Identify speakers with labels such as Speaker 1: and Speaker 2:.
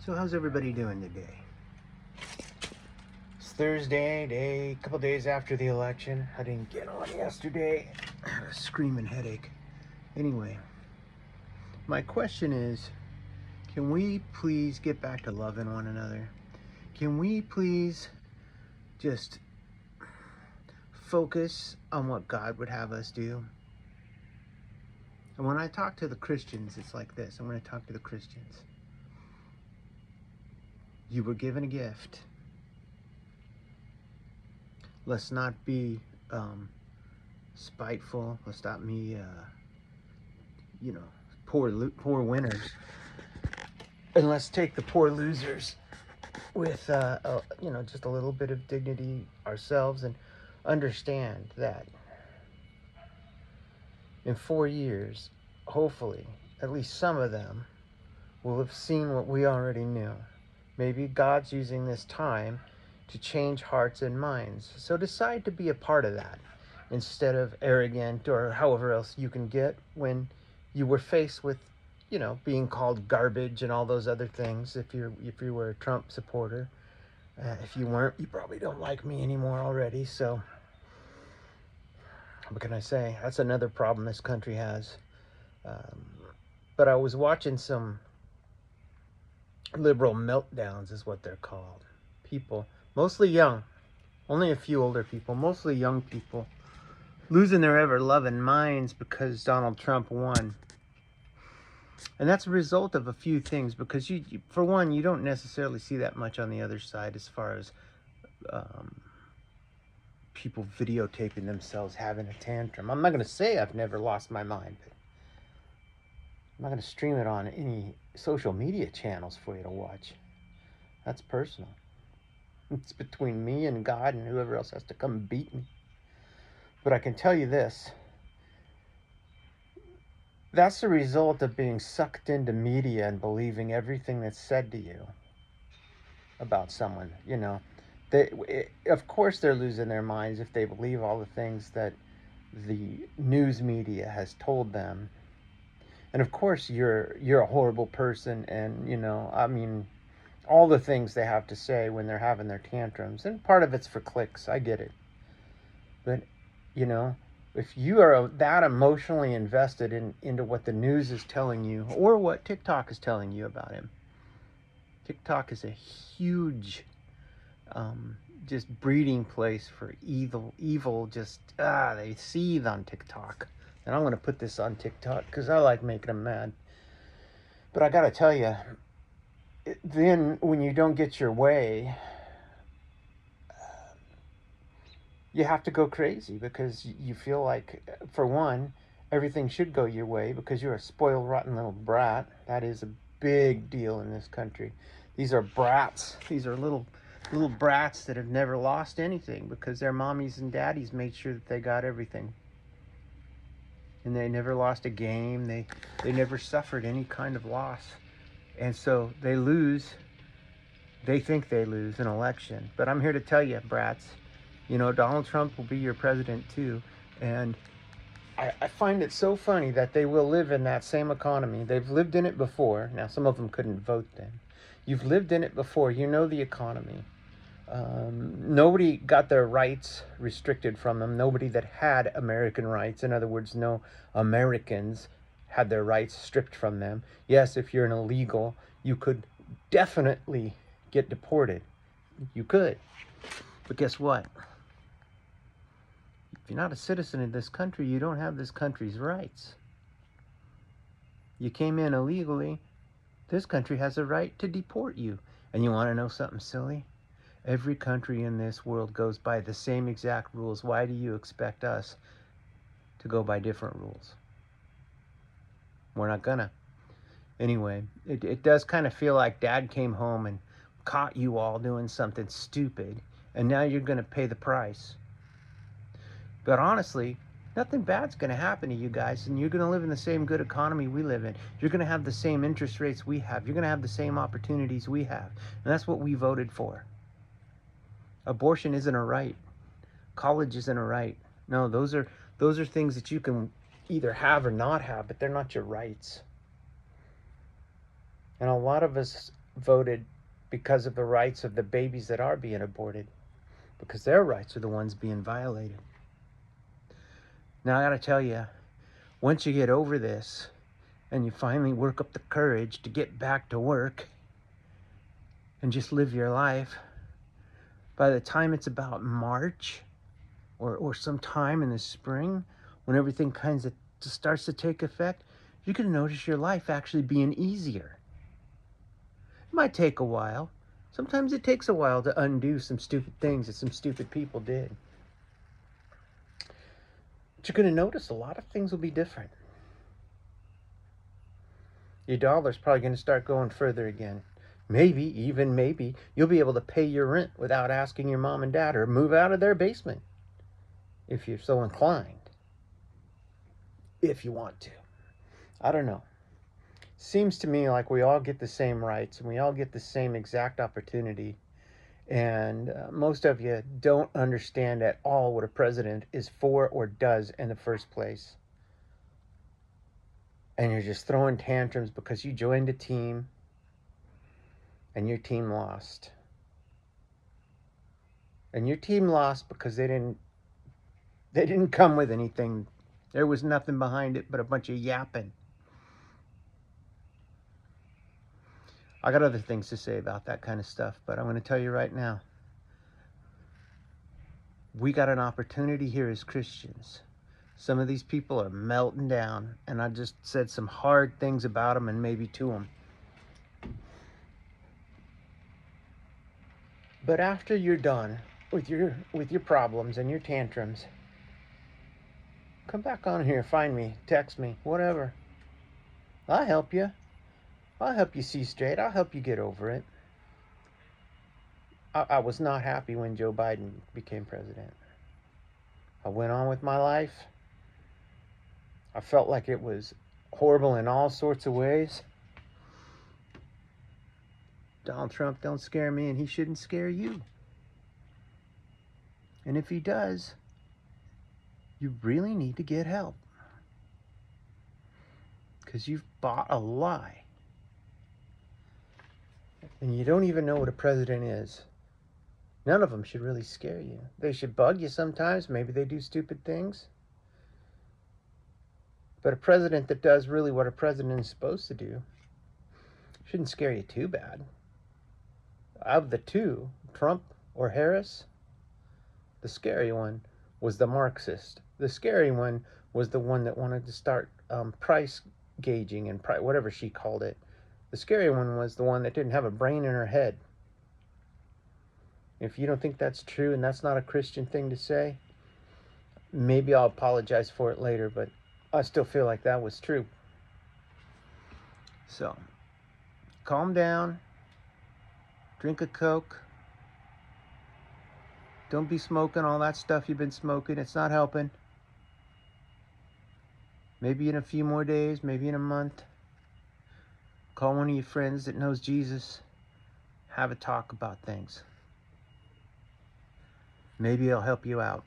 Speaker 1: So how's everybody doing today? It's Thursday, a couple days after the election. I didn't get on yesterday. I had a screaming headache. Anyway, my question is, can we please get back to loving one another? Can we please just focus on what God would have us do? And when I talk to the Christians, it's like this. I'm going to talk to the Christians. You were given a gift. Let's not be spiteful. Let's not be, poor winners. And let's take the poor losers with, just a little bit of dignity ourselves, and understand that in 4 years, hopefully, at least some of them will have seen what we already knew. Maybe God's using this time to change hearts and minds. So decide to be a part of that instead of arrogant or however else you can get when you were faced with, being called garbage and all those other things. If you were a Trump supporter, if you weren't, you probably don't like me anymore already. So what can I say? That's another problem this country has. But I was watching some liberal meltdowns, is what they're called. People, mostly young, only a few older people, mostly young people, losing their ever-loving minds because Donald Trump won. And that's a result of a few things, because you for one, you don't necessarily see that much on the other side as far as people videotaping themselves having a tantrum. I'm not going to say I've never lost my mind, but I'm not going to stream it on any social media channels for you to watch. That's personal. It's between me and God and whoever else has to come beat me. But I can tell you this. That's the result of being sucked into media and believing everything that's said to you about someone. Of course they're losing their minds if they believe all the things that the news media has told them. And of course you're a horrible person, and all the things they have to say when they're having their tantrums. And part of it's for clicks, I get it. But if you are that emotionally invested into what the news is telling you, or what TikTok is telling you about him. TikTok is a huge just breeding place for evil. They seethe on TikTok. And I'm going to put this on TikTok because I like making them mad. But I got to tell you, then when you don't get your way, you have to go crazy because you feel like, for one, everything should go your way because you're a spoiled, rotten little brat. That is a big deal in this country. These are brats. These are little brats that have never lost anything because their mommies and daddies made sure that they got everything. And they never lost a game. They never suffered any kind of loss. And so they lose. They think they lose an election. But I'm here to tell you, brats, Donald Trump will be your president too. And I find it so funny that they will live in that same economy. They've lived in it before. Now, some of them couldn't vote then. You've lived in it before. You know the economy. Nobody got their rights restricted from them. Nobody that had American rights, in other words, no Americans had their rights stripped from them. Yes, if you're an illegal, you could definitely get deported. You could. But guess what? If you're not a citizen of this country, you don't have this country's rights. You came in illegally, this country has a right to deport you. And you want to know something silly? Every country in this world goes by the same exact rules. Why do you expect us to go by different rules? We're not gonna. Anyway, it does kind of feel like Dad came home and caught you all doing something stupid, and now you're gonna pay the price. But honestly, nothing bad's gonna happen to you guys, and you're gonna live in the same good economy we live in. You're gonna have the same interest rates we have. You're gonna have the same opportunities we have. And that's what we voted for. Abortion isn't a right. College isn't a right. No, those are things that you can either have or not have, but they're not your rights. And a lot of us voted because of the rights of the babies that are being aborted, because their rights are the ones being violated. Now, I got to tell you, once you get over this and you finally work up the courage to get back to work and just live your life, by the time it's about March or sometime in the spring, when everything kind of starts to take effect, you're going to notice your life actually being easier. It might take a while. Sometimes it takes a while to undo some stupid things that some stupid people did. But you're going to notice a lot of things will be different. Your dollar's probably going to start going further again. Maybe, even maybe, you'll be able to pay your rent without asking your mom and dad, or move out of their basement if you're so inclined. If you want to. I don't know. Seems to me like we all get the same rights and we all get the same exact opportunity. And most of you don't understand at all what a president is for or does in the first place. And you're just throwing tantrums because you joined a team and your team lost. And your team lost because they didn't come with anything. There was nothing behind it but a bunch of yapping. I got other things to say about that kind of stuff, but I'm going to tell you right now. We got an opportunity here as Christians. Some of these people are melting down, and I just said some hard things about them and maybe to them. But after you're done with your problems and your tantrums, come back on here, find me, text me, whatever. I'll help you. I'll help you see straight. I'll help you get over it. I was not happy when Joe Biden became president. I went on with my life. I felt like it was horrible in all sorts of ways. Donald Trump don't scare me, and he shouldn't scare you. And if he does, you really need to get help. Because you've bought a lie. And you don't even know what a president is. None of them should really scare you. They should bug you sometimes. Maybe they do stupid things. But a president that does really what a president is supposed to do shouldn't scare you too bad. Of the two, Trump or Harris, the scary one was the Marxist. The scary one was the one that wanted to start price gauging and whatever she called it. The scary one was the one that didn't have a brain in her head. If you don't think that's true and that's not a Christian thing to say, maybe I'll apologize for it later, but I still feel like that was true. So, calm down. Drink a Coke. Don't be smoking all that stuff you've been smoking. It's not helping. Maybe in a few more days, maybe in a month. Call one of your friends that knows Jesus. Have a talk about things. Maybe I'll help you out.